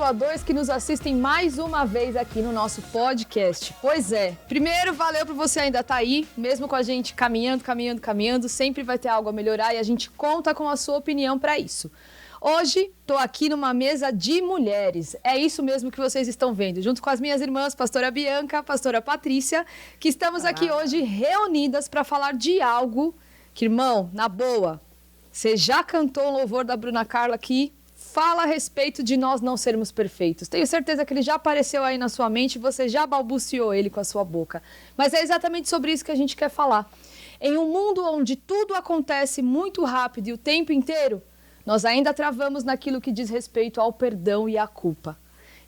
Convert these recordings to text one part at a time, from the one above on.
a dois que nos assistem mais uma vez aqui no nosso podcast. Pois é, primeiro, valeu por você ainda estar aí, mesmo com a gente caminhando, sempre vai ter algo a melhorar e a gente conta com a sua opinião para isso. Hoje, estou aqui numa mesa de mulheres, é isso mesmo que vocês estão vendo, junto com as minhas irmãs, pastora Bianca, pastora Patrícia, que estamos aqui hoje reunidas para falar de algo que, irmão, na boa, você já cantou o louvor da Bruna Carla aqui? Fala a respeito de nós não sermos perfeitos. Tenho certeza que ele já apareceu aí na sua mente, você já balbuciou ele com a sua boca. Mas é exatamente sobre isso que a gente quer falar. Em um mundo onde tudo acontece muito rápido e o tempo inteiro, nós ainda travamos naquilo que diz respeito ao perdão e à culpa.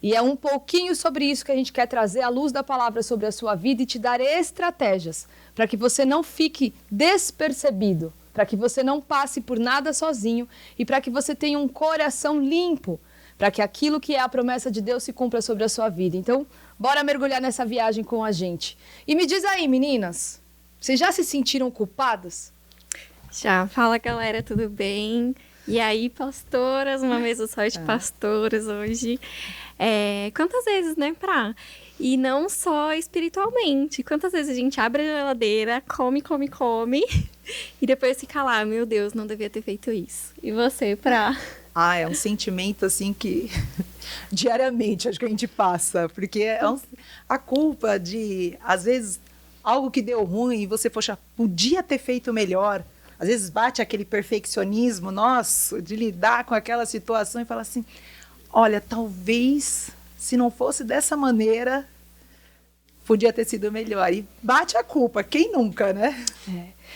E é um pouquinho sobre isso que a gente quer trazer à luz da palavra sobre a sua vida e te dar estratégias para que você não fique despercebido, para que você não passe por nada sozinho e para que você tenha um coração limpo, para que aquilo que é a promessa de Deus se cumpra sobre a sua vida. Então, bora mergulhar nessa viagem com a gente. E me diz aí, meninas, vocês já se sentiram culpadas? Já. Fala, galera, tudo bem? E aí, pastoras, uma mesa só de pastoras hoje. Quantas vezes, né, E não só espiritualmente. Quantas vezes a gente abre a geladeira, come, e depois fica lá, meu Deus, não devia ter feito isso. E você, é um sentimento, assim, que diariamente acho que a gente passa. Porque a culpa de, às vezes, algo que deu ruim e você, poxa, podia ter feito melhor. Às vezes bate aquele perfeccionismo nosso de lidar com aquela situação e falar assim, olha, talvez se não fosse dessa maneira, podia ter sido melhor. E bate a culpa, quem nunca, né?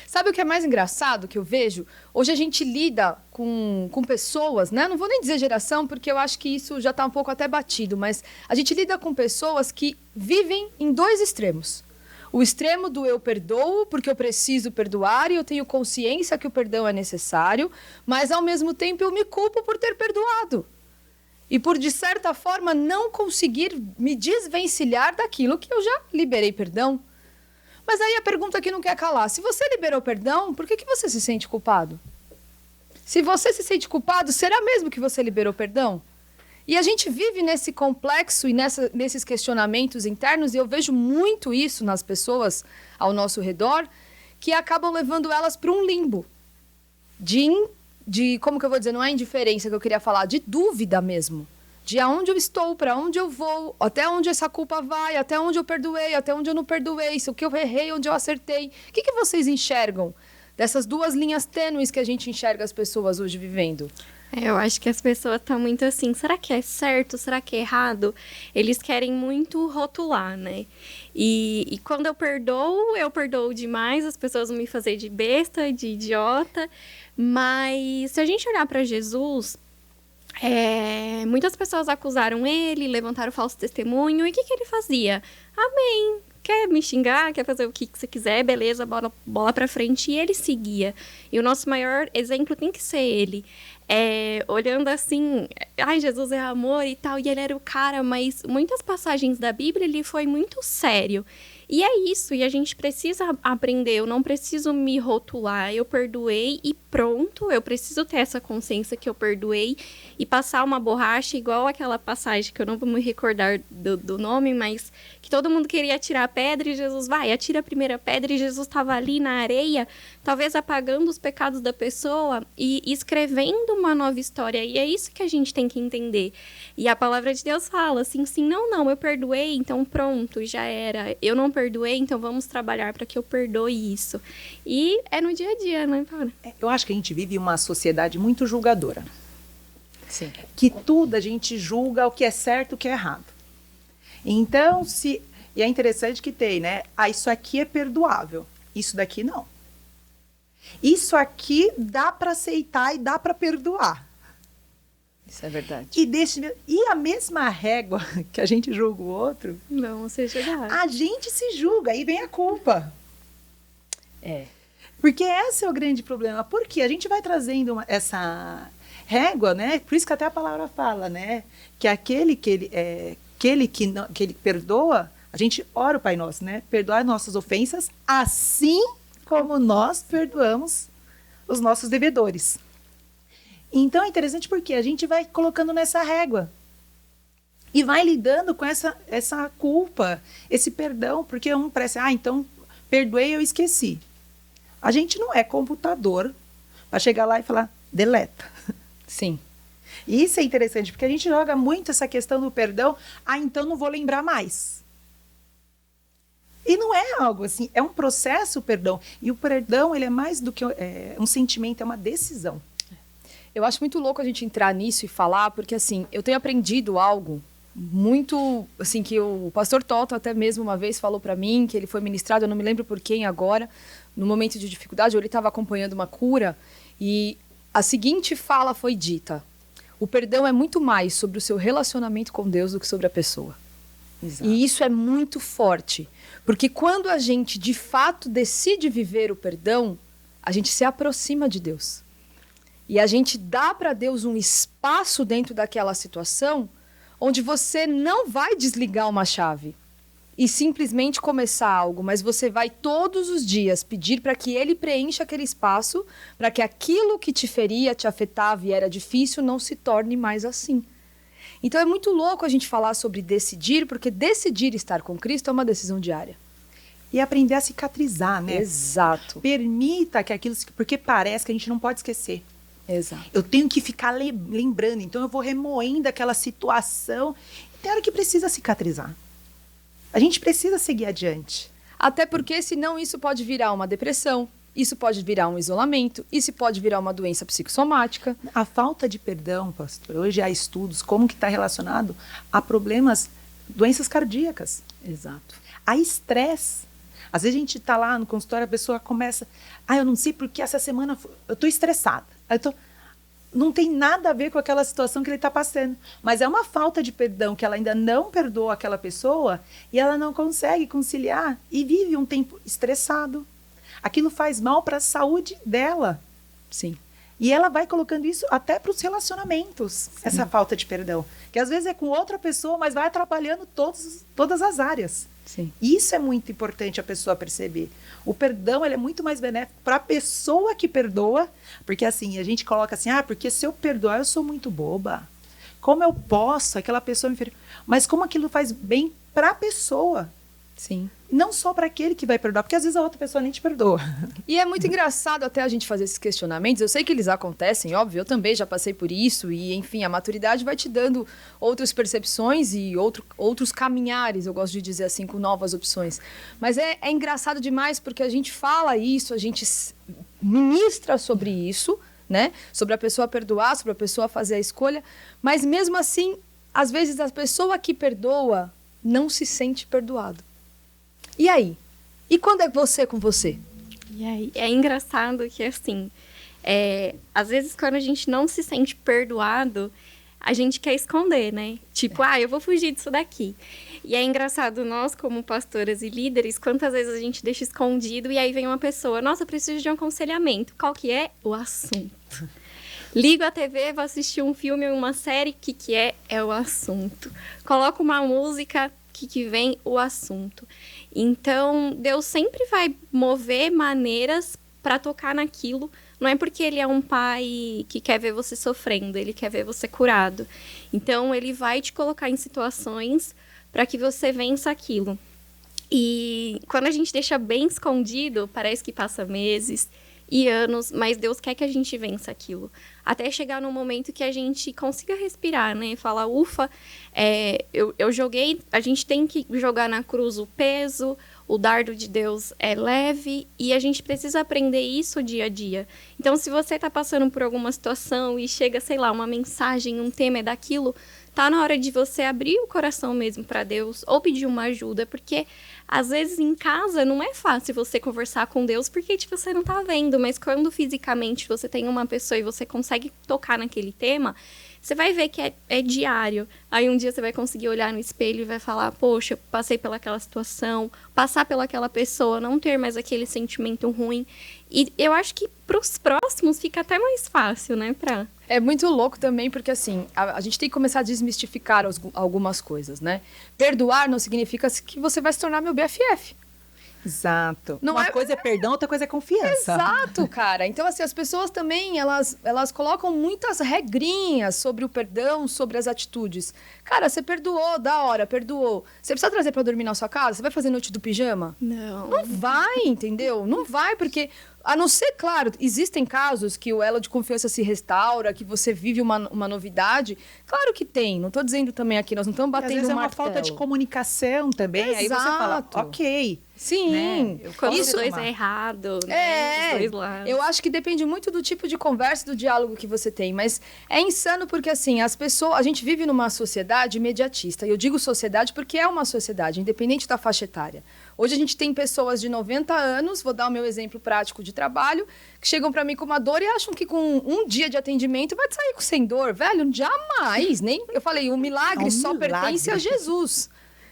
Sabe o que é mais engraçado que eu vejo? Hoje a gente lida com pessoas, né? Não vou nem dizer geração, porque eu acho que isso já está um pouco até batido, mas a gente lida com pessoas que vivem em dois extremos. O extremo do eu perdoo porque eu preciso perdoar e eu tenho consciência que o perdão é necessário, mas ao mesmo tempo eu me culpo por ter perdoado. E por, de certa forma, não conseguir me desvencilhar daquilo que eu já liberei perdão. Mas aí a pergunta que não quer calar, se você liberou perdão, por que você se sente culpado? Se você se sente culpado, será mesmo que você liberou perdão? E a gente vive nesse complexo e nesses questionamentos internos, e eu vejo muito isso nas pessoas ao nosso redor, que acabam levando elas para um limbo de, como que eu vou dizer, não é indiferença que eu queria falar, de dúvida mesmo. De aonde eu estou, para onde eu vou, até onde essa culpa vai, até onde eu perdoei, até onde eu não perdoei, se o que eu errei, onde eu acertei. O que vocês enxergam dessas duas linhas tênues que a gente enxerga as pessoas hoje vivendo? Eu acho que as pessoas estão muito assim, será que é certo? Será que é errado? Eles querem muito rotular, né? E quando eu perdoo demais, as pessoas vão me fazer de besta, de idiota. Mas se a gente olhar para Jesus, muitas pessoas acusaram ele, levantaram falso testemunho. E o que ele fazia? Amém. Quer me xingar, quer fazer o que você quiser, beleza, bola pra frente. E ele seguia. E o nosso maior exemplo tem que ser ele. Olhando assim, Jesus é amor e tal, e ele era o cara, mas muitas passagens da Bíblia ele foi muito sério. E é isso, e a gente precisa aprender, eu não preciso me rotular, eu perdoei e pronto, eu preciso ter essa consciência que eu perdoei e passar uma borracha igual aquela passagem que eu não vou me recordar do nome, mas que todo mundo queria atirar a pedra e Jesus atira a primeira pedra e Jesus estava ali na areia, talvez apagando os pecados da pessoa e escrevendo uma nova história, e é isso que a gente tem que entender. E a palavra de Deus fala assim, não, eu perdoei, então pronto, já era, eu não perdoei, então vamos trabalhar para que eu perdoe isso. E é no dia a dia, né, Paula? Eu acho que a gente vive uma sociedade muito julgadora. Sim. Que tudo a gente julga o que é certo, o que é errado. Então, e é interessante que tem, né? Isso aqui é perdoável, isso daqui não. Isso aqui dá para aceitar e dá para perdoar. Isso é verdade. E a mesma régua que a gente julga o outro, não, você julgar. A gente se julga, aí vem a culpa. Porque esse é o grande problema. Porque a gente vai trazendo essa régua, né? Por isso que até a palavra fala, né? Que aquele que ele perdoa, a gente ora o Pai Nosso, né? Perdoar nossas ofensas, assim como nós perdoamos os nossos devedores. Então é interessante porque a gente vai colocando nessa régua. E vai lidando com essa culpa, esse perdão, porque um parece, então perdoei, eu esqueci. A gente não é computador para chegar lá e falar, deleta. Sim. E isso é interessante, porque a gente joga muito essa questão do perdão, então não vou lembrar mais. E não é algo assim, é um processo o perdão. E o perdão, ele é mais do que um sentimento, é uma decisão. Eu acho muito louco a gente entrar nisso e falar, porque assim, eu tenho aprendido algo muito, assim, que o pastor Toto até mesmo uma vez falou para mim, que ele foi ministrado, eu não me lembro por quem agora, no momento de dificuldade, ou ele estava acompanhando uma cura, e a seguinte fala foi dita: o perdão é muito mais sobre o seu relacionamento com Deus do que sobre a pessoa. Exato. E isso é muito forte, porque quando a gente de fato decide viver o perdão, a gente se aproxima de Deus. E a gente dá para Deus um espaço dentro daquela situação onde você não vai desligar uma chave e simplesmente começar algo, mas você vai todos os dias pedir para que Ele preencha aquele espaço, para que aquilo que te feria, te afetava e era difícil não se torne mais assim. Então é muito louco a gente falar sobre decidir, porque decidir estar com Cristo é uma decisão diária. E aprender a cicatrizar, né? Exato. Permita que aquilo... Porque parece que a gente não pode esquecer. Exato. Eu tenho que ficar lembrando, então eu vou remoendo aquela situação. E tem hora que precisa cicatrizar. A gente precisa seguir adiante. Até porque senão isso pode virar uma depressão, isso pode virar um isolamento, isso pode virar uma doença psicossomática. A falta de perdão, pastor, hoje há estudos como que está relacionado a problemas, doenças cardíacas. Exato. A estresse. Às vezes a gente está lá no consultório, a pessoa começa, eu não sei porque essa semana eu estou estressada. Não tem nada a ver com aquela situação que ele está passando. Mas é uma falta de perdão, que ela ainda não perdoou aquela pessoa e ela não consegue conciliar e vive um tempo estressado. Aquilo faz mal para a saúde dela. Sim. E ela vai colocando isso até para os relacionamentos, sim, essa falta de perdão. Que às vezes é com outra pessoa, mas vai atrapalhando todas as áreas. Sim. Isso é muito importante a pessoa perceber. O perdão, ele é muito mais benéfico para a pessoa que perdoa, porque assim, a gente coloca assim, porque se eu perdoar, eu sou muito boba. Como eu posso? Aquela pessoa me feriu. Mas como aquilo faz bem para a pessoa. Sim. Não só para aquele que vai perdoar, porque às vezes a outra pessoa nem te perdoa. E é muito engraçado até a gente fazer esses questionamentos. Eu sei que eles acontecem, óbvio, eu também já passei por isso. E, enfim, a maturidade vai te dando outras percepções e outros caminhares, eu gosto de dizer assim, com novas opções. Mas é engraçado demais porque a gente fala isso, a gente ministra sobre isso, né? Sobre a pessoa perdoar, sobre a pessoa fazer a escolha. Mas mesmo assim, às vezes a pessoa que perdoa não se sente perdoado. E aí? E quando é você com você? E aí? É engraçado que, assim, às vezes quando a gente não se sente perdoado, a gente quer esconder, né? Tipo, eu vou fugir disso daqui. E é engraçado, nós como pastoras e líderes, quantas vezes a gente deixa escondido e aí vem uma pessoa, nossa, eu preciso de um aconselhamento. Qual que é? O assunto. Ligo a TV, vou assistir um filme ou uma série, o que é? É o assunto. Coloco uma música, que vem? O assunto. Então, Deus sempre vai mover maneiras para tocar naquilo. Não é porque Ele é um pai que quer ver você sofrendo, Ele quer ver você curado. Então, Ele vai te colocar em situações para que você vença aquilo. E quando a gente deixa bem escondido, parece que passa meses e anos, mas Deus quer que a gente vença aquilo. Até chegar no momento que a gente consiga respirar, né? Falar, ufa, eu joguei, a gente tem que jogar na cruz o peso, o dardo de Deus é leve e a gente precisa aprender isso dia a dia. Então, se você está passando por alguma situação e chega, sei lá, uma mensagem, um tema é daquilo, tá na hora de você abrir o coração mesmo para Deus ou pedir uma ajuda, porque às vezes em casa não é fácil você conversar com Deus porque tipo, você não tá vendo, mas quando fisicamente você tem uma pessoa e você consegue tocar naquele tema, você vai ver que é diário. Aí um dia você vai conseguir olhar no espelho e vai falar, poxa, eu passei pelaquela situação, passar pelaquela pessoa, não ter mais aquele sentimento ruim. E eu acho que pros próximos fica até mais fácil, né, É muito louco também, porque assim, a gente tem que começar a desmistificar algumas coisas, né? Perdoar não significa que você vai se tornar meu BFF. Exato. Não Uma é- coisa é perdão, outra coisa é confiança. Exato, cara. Então, assim, as pessoas também, elas colocam muitas regrinhas sobre o perdão, sobre as atitudes. Cara, você perdoou, da hora, perdoou. Você precisa trazer pra dormir na sua casa? Você vai fazer noite do pijama? Não. Não vai, entendeu? Não vai, porque, a não ser, claro, existem casos que o elo de confiança se restaura, que você vive uma novidade. Claro que tem. Não tô dizendo também aqui, nós não estamos E às batendo vezes um é uma martelo. falta de comunicação também. Aí você fala, Exato. ok. Sim. Né? Eu Quando posso os dois tomar. é errado, né? É, Os dois lados. eu acho que depende muito do tipo de conversa, do diálogo que você tem, mas é insano porque assim, as pessoas, a gente vive numa sociedade imediatista, e eu digo sociedade porque é uma sociedade, independente da faixa etária. Hoje a gente tem pessoas de 90 anos, vou dar o meu exemplo prático de trabalho, que chegam pra mim com uma dor e acham que com um dia de atendimento vai sair sem dor, velho, jamais, nem, eu falei, o milagre É um só milagre. pertence a Jesus.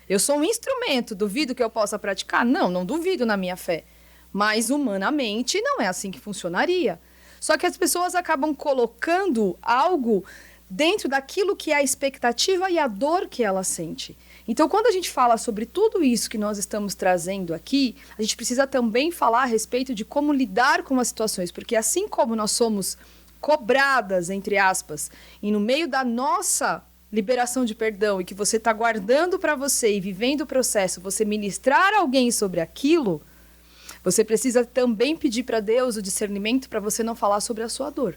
Eu sou um instrumento, duvido que eu possa praticar? Não duvido na minha fé. Mas humanamente não é assim que funcionaria. Só que as pessoas acabam colocando algo dentro daquilo que é a expectativa e a dor que ela sente. Então, quando a gente fala sobre tudo isso que nós estamos trazendo aqui, a gente precisa também falar a respeito de como lidar com as situações, porque assim como nós somos cobradas, entre aspas, e no meio da nossa liberação de perdão e que você está guardando para você e vivendo o processo, você ministrar a alguém sobre aquilo, você precisa também pedir para Deus o discernimento para você não falar sobre a sua dor,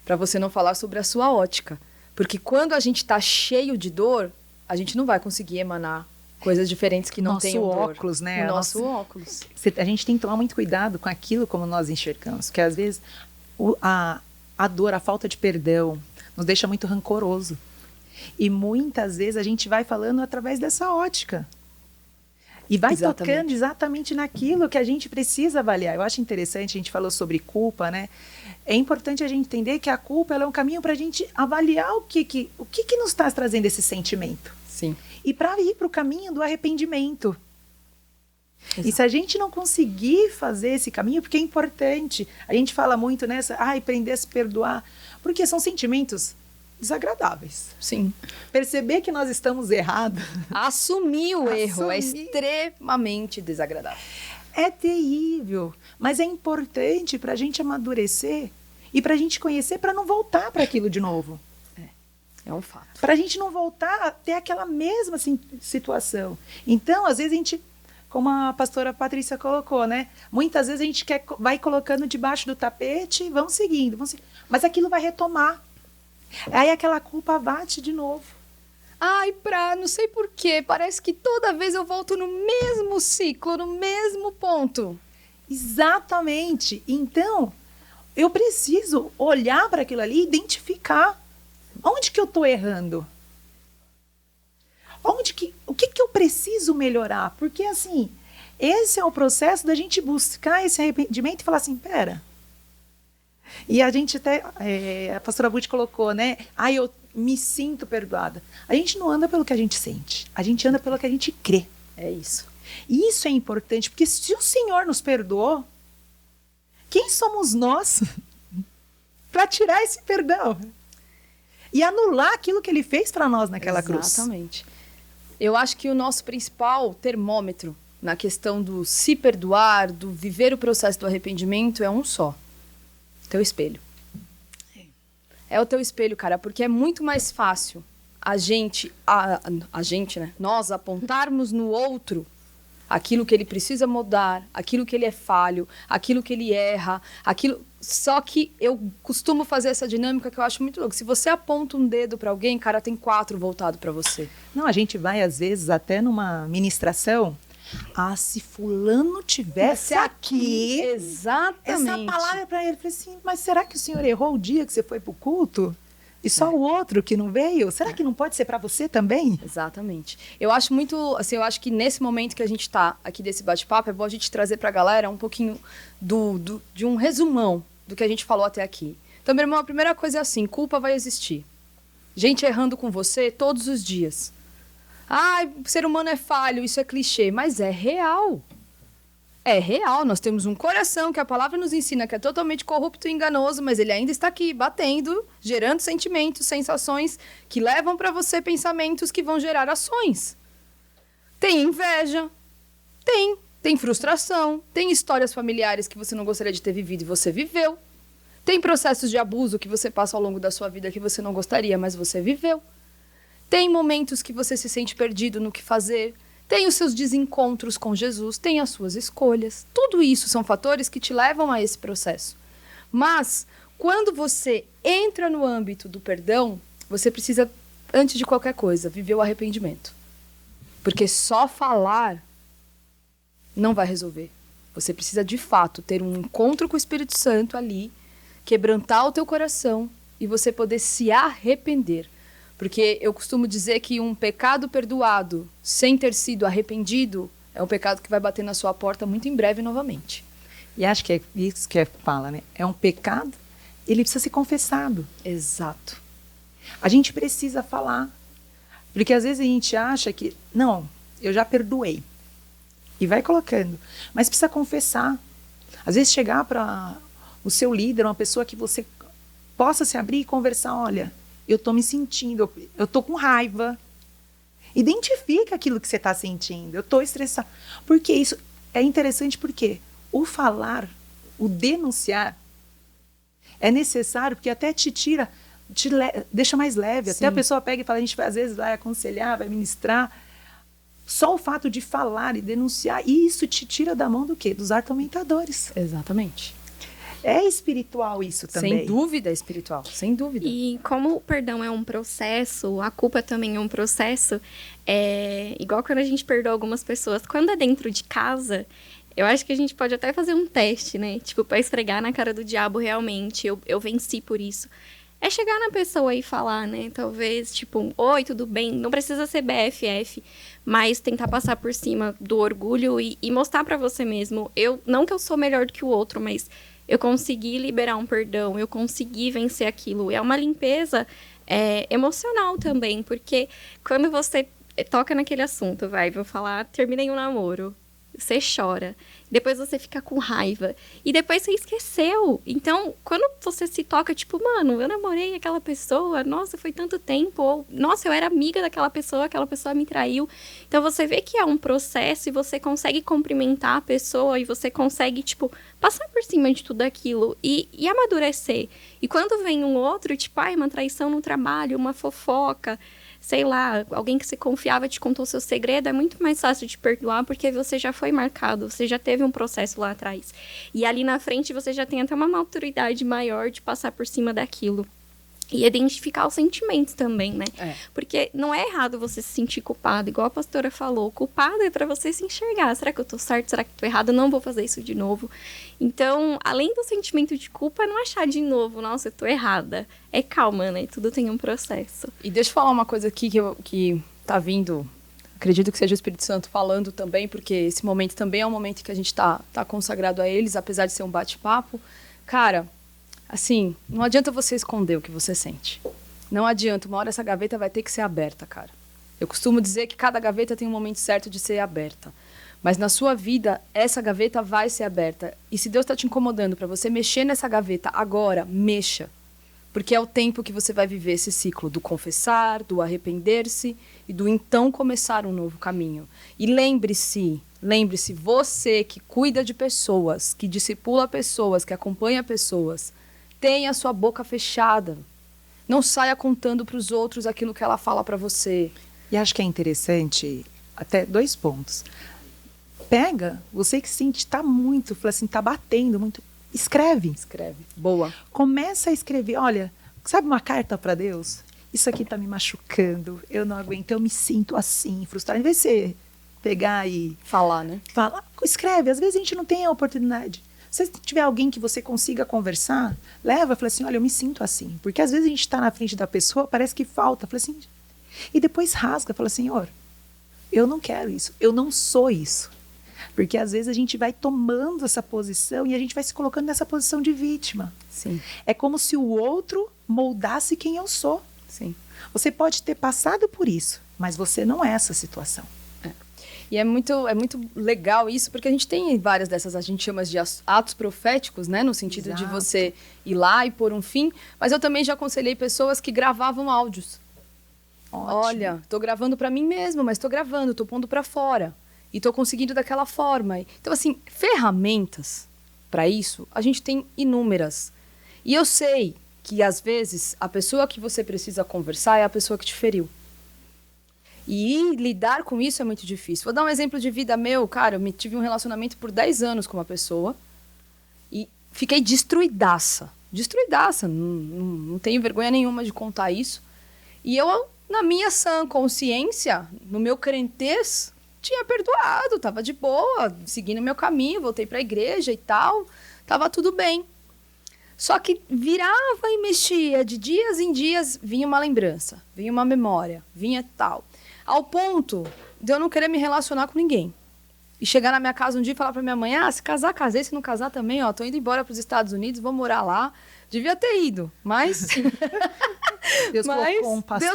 para você não falar sobre a sua ótica. Porque quando a gente está cheio de dor, a gente não vai conseguir emanar coisas diferentes que não Nosso tenham dor. óculos, né? O A nosso nossa- óculos. A gente tem que tomar muito cuidado com aquilo como nós enxergamos, porque às vezes a dor, a falta de perdão nos deixa muito rancoroso. E muitas vezes a gente vai falando através dessa ótica. E vai Exatamente. tocando exatamente naquilo que a gente precisa avaliar. Eu acho interessante, a gente falou sobre culpa, né? É importante a gente entender que a culpa ela é um caminho para a gente avaliar o que nos está trazendo esse sentimento. Sim. E para ir para o caminho do arrependimento. E se a gente não conseguir fazer esse caminho, porque é importante, a gente fala muito nessa, aprender a se perdoar, porque são sentimentos desagradáveis. Sim. Perceber que nós estamos errados Assumir o erro é Assumir. extremamente desagradável. é terrível, mas é importante para a gente amadurecer e para a gente conhecer para não voltar para aquilo de novo. É um fato. Para a gente não voltar a ter aquela mesma situação. Então, às vezes a gente, como a pastora Patrícia colocou, né? Muitas vezes a gente vai colocando debaixo do tapete, vamos seguindo, mas aquilo vai retomar. Aí aquela culpa bate de novo. Ai, não sei porquê, parece que toda vez eu volto no mesmo ciclo, no mesmo ponto. Exatamente. Então, eu preciso olhar para aquilo ali e identificar onde que eu estou errando. O que eu preciso melhorar? Porque, assim, esse é o processo da gente buscar esse arrependimento e falar assim, pera. E a gente até, a pastora Butch colocou, né? Eu me sinto perdoada. A gente não anda pelo que a gente sente. A gente anda pelo que a gente crê. É isso. E isso é importante, porque se o Senhor nos perdoou, quem somos nós para tirar esse perdão? E anular aquilo que ele fez para nós naquela cruz. Exatamente. Eu acho que o nosso principal termômetro na questão do se perdoar, do viver o processo do arrependimento é um só. Teu espelho. É o teu espelho, cara, porque é muito mais fácil a gente, né? Nós apontarmos no outro aquilo que ele precisa mudar, aquilo que ele é falho, aquilo que ele erra, aquilo. Só que eu costumo fazer essa dinâmica que eu acho muito louca. Se você aponta um dedo para alguém, cara, tem 4 voltado para você. Não, a gente vai às vezes até numa ministração. Se fulano tivesse aqui, Exatamente. essa palavra para ele, eu falei assim, mas será que o senhor errou o dia que você foi para o culto? E só o outro que não veio? Será que não pode ser para você também? Exatamente. Eu acho muito, assim, eu acho que nesse momento que a gente está aqui desse bate-papo, é bom a gente trazer para a galera um pouquinho de um resumão do que a gente falou até aqui. Então, meu irmão, a primeira coisa é assim, culpa vai existir. Gente errando com você todos os dias. O ser humano é falho, isso é clichê, mas é real. É real, nós temos um coração que a palavra nos ensina que é totalmente corrupto e enganoso, mas ele ainda está aqui batendo, gerando sentimentos, sensações que levam para você pensamentos que vão gerar ações. Tem inveja? Tem. Tem frustração, tem histórias familiares que você não gostaria de ter vivido e você viveu. Tem processos de abuso que você passa ao longo da sua vida que você não gostaria, mas você viveu. Tem momentos que você se sente perdido no que fazer. Tem os seus desencontros com Jesus, tem as suas escolhas. Tudo isso são fatores que te levam a esse processo. Mas, quando você entra no âmbito do perdão, você precisa, antes de qualquer coisa, viver o arrependimento. Porque só falar não vai resolver. Você precisa, de fato, ter um encontro com o Espírito Santo ali, quebrantar o teu coração e você poder se arrepender. Porque eu costumo dizer que um pecado perdoado sem ter sido arrependido é um pecado que vai bater na sua porta muito em breve novamente. E acho que é isso que fala, né? É um pecado, ele precisa ser confessado. Exato. A gente precisa falar. Porque às vezes a gente acha que, não, eu já perdoei. E vai colocando. Mas precisa confessar. Às vezes chegar para o seu líder, uma pessoa que você possa se abrir e conversar, olha, eu estou me sentindo, eu estou com raiva. Identifica aquilo que você está sentindo. Eu estou estressada. Porque isso é interessante porque o falar, o denunciar, é necessário porque até te tira, deixa mais leve. Sim. Até a pessoa pega e fala, a gente às vezes vai aconselhar, vai ministrar. Só o fato de falar e denunciar, isso te tira da mão do quê? Dos atormentadores. Exatamente. É espiritual isso também. Sem dúvida é espiritual, sem dúvida. E como o perdão é um processo, a culpa também é um processo, igual quando a gente perdoa algumas pessoas, quando é dentro de casa, eu acho que a gente pode até fazer um teste, né? Tipo, pra esfregar na cara do diabo realmente, eu venci por isso. É chegar na pessoa e falar, né? Talvez, tipo, oi, tudo bem? Não precisa ser BFF, mas tentar passar por cima do orgulho e mostrar pra você mesmo. Não que eu sou melhor do que o outro, mas eu consegui liberar um perdão, eu consegui vencer aquilo. É uma limpeza emocional também, porque quando você toca naquele assunto, vou falar, terminei um namoro, você chora, depois você fica com raiva, e depois você esqueceu. Então, quando você se toca, tipo, mano, eu namorei aquela pessoa, nossa, foi tanto tempo, ou, nossa, eu era amiga daquela pessoa, aquela pessoa me traiu. Então, você vê que é um processo e você consegue cumprimentar a pessoa e você consegue, tipo, passar por cima de tudo aquilo e amadurecer. E quando vem um outro, tipo, uma traição no trabalho, uma fofoca, sei lá, alguém que você confiava te contou seu segredo, é muito mais fácil de perdoar porque você já foi marcado, você já teve um processo lá atrás. E ali na frente você já tem até uma maturidade maior de passar por cima daquilo. E identificar os sentimentos também, né? Porque não é errado você se sentir culpado, igual a pastora falou. Culpado é pra você se enxergar. Será que eu tô certo? Será que eu tô errado? Eu não vou fazer isso de novo. Então, além do sentimento de culpa, é não achar de novo, nossa, eu tô errada. É calma, né? Tudo tem um processo. E deixa eu falar uma coisa aqui que tá vindo, acredito que seja o Espírito Santo falando também, porque esse momento também é um momento que a gente tá consagrado a eles, apesar de ser um bate-papo. Cara, assim, não adianta você esconder o que você sente. Não adianta, uma hora essa gaveta vai ter que ser aberta, cara. Eu costumo dizer que cada gaveta tem um momento certo de ser aberta. Mas na sua vida, essa gaveta vai ser aberta. E se Deus está te incomodando para você mexer nessa gaveta agora, mexa. Porque é o tempo que você vai viver esse ciclo do confessar, do arrepender-se e do então começar um novo caminho. E lembre-se, você que cuida de pessoas, que discipula pessoas, que acompanha pessoas, tenha a sua boca fechada. Não saia contando para os outros aquilo que ela fala para você. E acho que é interessante, até 2 pontos. Pega, você que sente, tá muito, fala assim, tá batendo muito, escreve. Boa. Começa a escrever, olha, sabe uma carta para Deus? Isso aqui tá me machucando, eu não aguento, eu me sinto assim, frustrada. Em vez de você pegar e... falar, né? Escreve, às vezes a gente não tem a oportunidade. Se tiver alguém que você consiga conversar, leva, fala assim, olha, eu me sinto assim. Porque às vezes a gente está na frente da pessoa, parece que falta. Fala assim, e depois rasga, fala, Senhor, eu não quero isso, eu não sou isso. Porque às vezes a gente vai tomando essa posição e a gente vai se colocando nessa posição de vítima. Sim. É como se o outro moldasse quem eu sou. Sim. Você pode ter passado por isso, mas você não é essa situação. E é muito legal isso, porque a gente tem várias dessas, a gente chama de atos proféticos, né? No sentido Exato. de você ir lá e pôr um fim. Mas eu também já aconselhei pessoas que gravavam áudios. Ótimo. Olha, tô gravando para mim mesma, mas tô gravando, tô pondo para fora. e tô conseguindo daquela forma. Então, assim, ferramentas para isso, a gente tem inúmeras. E eu sei que, às vezes, a pessoa que você precisa conversar é a pessoa que te feriu. E lidar com isso é muito difícil. Vou dar um exemplo de vida meu. Cara, eu tive um relacionamento por 10 anos com uma pessoa e fiquei destruidaça. Destruidaça. Não tenho vergonha nenhuma de contar isso. E eu, na minha sã consciência, no meu crentez, tinha perdoado. Tava de boa, seguindo meu caminho, voltei para a igreja e tal. Tava tudo bem. Só que virava e mexia, de dias em dias vinha uma lembrança, vinha uma memória, vinha tal. Ao ponto de eu não querer me relacionar com ninguém. E chegar na minha casa um dia e falar pra minha mãe, se casar, casei, se não casar também, tô indo embora pros Estados Unidos, vou morar lá. Devia ter ido, mas... Deus colocou um pastor.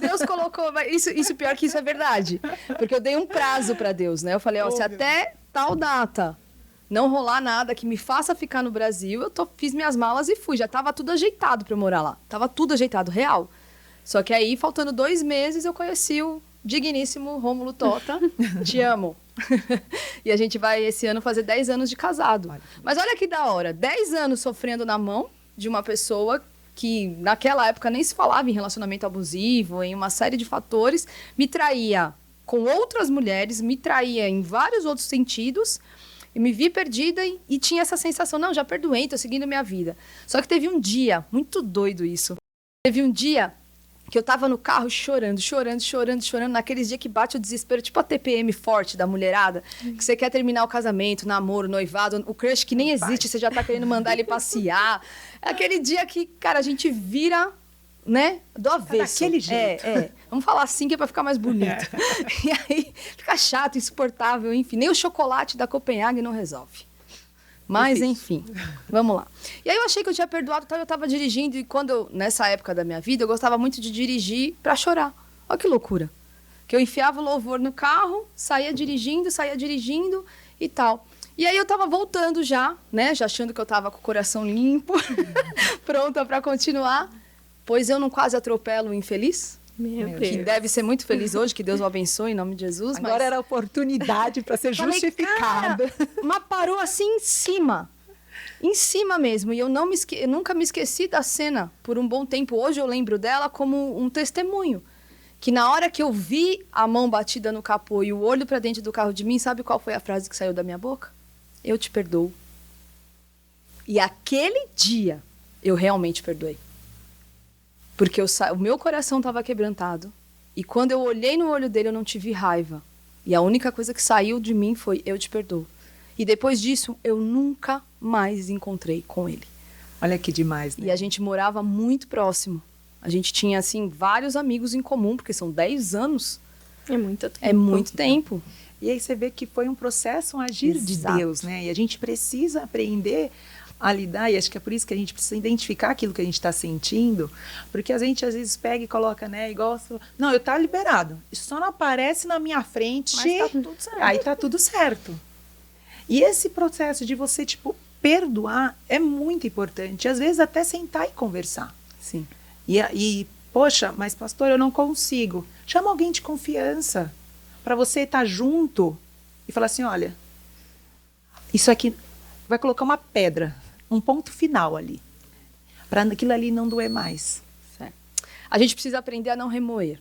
Deus colocou, isso pior que isso é verdade. Porque eu dei um prazo pra Deus, né? Eu falei, se até tal data não rolar nada que me faça ficar no Brasil, fiz minhas malas e fui. Já tava tudo ajeitado pra eu morar lá. Tava tudo ajeitado, real. Só que aí, faltando 2 meses, eu conheci o digníssimo Rômulo Tota. Te amo. E a gente vai, esse ano, fazer 10 anos de casado. Mas olha que da hora. 10 anos sofrendo na mão de uma pessoa que, naquela época, nem se falava em relacionamento abusivo, em uma série de fatores. Me traía com outras mulheres, me traía em vários outros sentidos. E me vi perdida e tinha essa sensação, não, já perdoei, tô seguindo minha vida. Só que teve um dia, muito doido isso. Teve um dia que eu tava no carro chorando, naqueles dias que bate o desespero, tipo a TPM forte da mulherada, que você quer terminar o casamento, namoro, noivado, o crush que nem existe, você já tá querendo mandar ele passear. É aquele dia que, cara, a gente vira, né, do avesso. Daquele jeito. Vamos falar assim que é pra ficar mais bonito. E aí fica chato, insuportável, enfim. Nem o chocolate da Copenhague não resolve. Mas, enfim, vamos lá. E aí eu achei que eu tinha perdoado, eu tava dirigindo, e nessa época da minha vida, eu gostava muito de dirigir pra chorar. Olha que loucura. Que eu enfiava o louvor no carro, saía dirigindo e tal. E aí eu tava voltando já, né, já achando que eu tava com o coração limpo, pronta pra continuar. Pois eu não quase atropelo o infeliz. Meu Deus. Que deve ser muito feliz hoje, que Deus o abençoe em nome de Jesus. Agora era a oportunidade para ser justificada. Mas parou assim em cima mesmo. E eu nunca me esqueci da cena por um bom tempo. Hoje eu lembro dela como um testemunho. Que na hora que eu vi a mão batida no capô e o olho para dentro do carro de mim, sabe qual foi a frase que saiu da minha boca? Eu te perdoo. E aquele dia eu realmente perdoei. Porque o meu coração estava quebrantado. E quando eu olhei no olho dele, eu não tive raiva. E a única coisa que saiu de mim foi, eu te perdoo. E depois disso, eu nunca mais encontrei com ele. Olha que demais, né? E a gente morava muito próximo. A gente tinha, assim, vários amigos em comum, porque são 10 anos. É muito tempo. É muito tempo. E aí você vê que foi um processo, um agir Exato. de Deus, né? E a gente precisa aprender a lidar, e acho que é por isso que a gente precisa identificar aquilo que a gente está sentindo, porque a gente às vezes pega e coloca, né, igual, não, eu tá liberado, isso só não aparece na minha frente, mas tá tudo certo. Aí tá tudo certo. E esse processo de você, perdoar é muito importante, às vezes até sentar e conversar. Sim. E poxa, mas pastor, eu não consigo. Chama alguém de confiança, para você estar junto e falar assim, olha, isso aqui vai colocar uma pedra, um ponto final ali, para aquilo ali não doer mais. Certo. A gente precisa aprender a não remoer,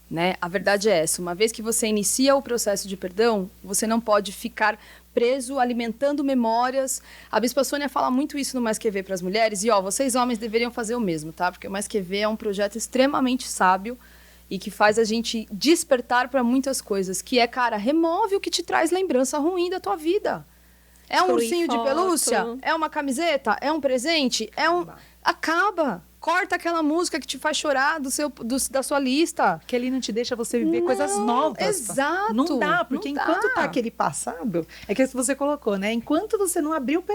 né? A verdade é essa, uma vez que você inicia o processo de perdão, você não pode ficar preso, alimentando memórias. A Bispa Sônia fala muito isso no Mais Que Ver para as mulheres, e vocês homens deveriam fazer o mesmo, tá? Porque o Mais Que Ver é um projeto extremamente sábio e que faz a gente despertar para muitas coisas, que é, cara, remove o que te traz lembrança ruim da tua vida. É um ursinho de pelúcia? É uma camiseta? É um presente? Acaba. Corta aquela música que te faz chorar da sua lista. Que ali não te deixa você viver coisas novas. Exato. Não dá, porque enquanto tá aquele passado, é que você colocou, né? Enquanto você não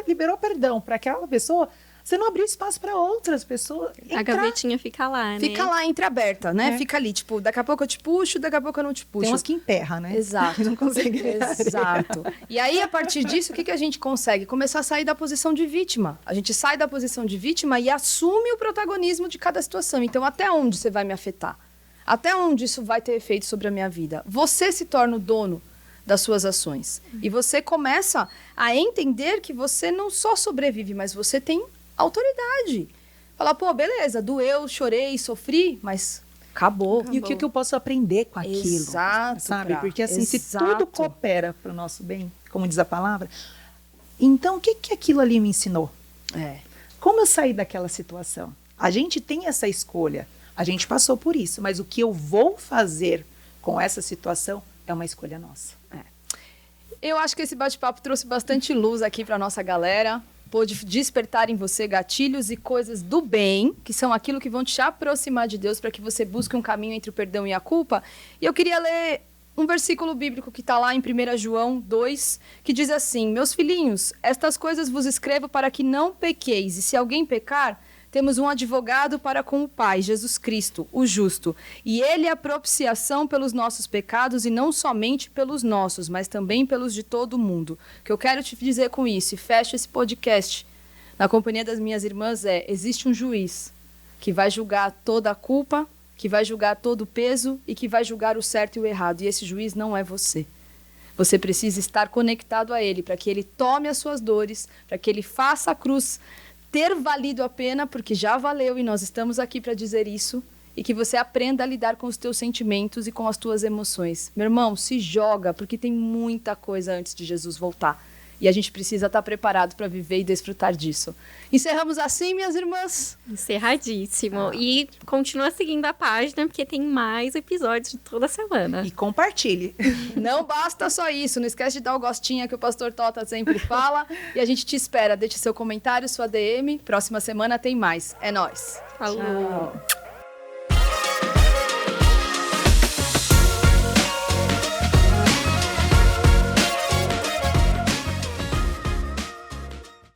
liberou perdão para aquela pessoa, você não abriu espaço para outras pessoas. A gavetinha fica lá, né? Fica lá entreaberta, né? Fica ali, daqui a pouco eu te puxo, daqui a pouco eu não te puxo. Tem umas que emperra, né? Exato. Não consegue. Exato. E aí, a partir disso, o que a gente consegue? Começar a sair da posição de vítima. A gente sai da posição de vítima e assume o protagonismo de cada situação. Então, até onde você vai me afetar? Até onde isso vai ter efeito sobre a minha vida? Você se torna o dono das suas ações. E você começa a entender que você não só sobrevive, mas você tem autoridade. Falar, pô, beleza, doeu, chorei, sofri, mas acabou. E o que eu posso aprender com aquilo? Exato, sabe? Porque assim, se exato. tudo coopera para o nosso bem, como diz a palavra, então o que aquilo ali me ensinou? Como eu saí daquela situação? A gente tem essa escolha, a gente passou por isso, mas o que eu vou fazer com essa situação é uma escolha nossa. Eu acho que esse bate-papo trouxe bastante luz aqui para nossa galera. Pôde despertar em você gatilhos e coisas do bem, que são aquilo que vão te aproximar de Deus para que você busque um caminho entre o perdão e a culpa. E eu queria ler um versículo bíblico que está lá em 1 João 2, que diz assim: meus filhinhos, estas coisas vos escrevo para que não pequeis, e se alguém pecar, temos um advogado para com o Pai, Jesus Cristo, o justo. E ele é a propiciação pelos nossos pecados, e não somente pelos nossos, mas também pelos de todo o mundo. O que eu quero te dizer com isso, e fecho esse podcast na companhia das minhas irmãs, existe um juiz que vai julgar toda a culpa, que vai julgar todo o peso e que vai julgar o certo e o errado. E esse juiz não é você. Você precisa estar conectado a ele, para que ele tome as suas dores, para que ele faça a cruz ter valido a pena, porque já valeu e nós estamos aqui para dizer isso, e que você aprenda a lidar com os teus sentimentos e com as tuas emoções. Meu irmão, se joga, porque tem muita coisa antes de Jesus voltar. E a gente precisa estar preparado para viver e desfrutar disso. Encerramos assim, minhas irmãs? Encerradíssimo. E continua seguindo a página, porque tem mais episódios de toda semana. E compartilhe. Não basta só isso. Não esquece de dar o gostinho que o pastor Tota sempre fala. E a gente te espera. Deixe seu comentário, sua DM. Próxima semana tem mais. É nóis. Falou. Tchau.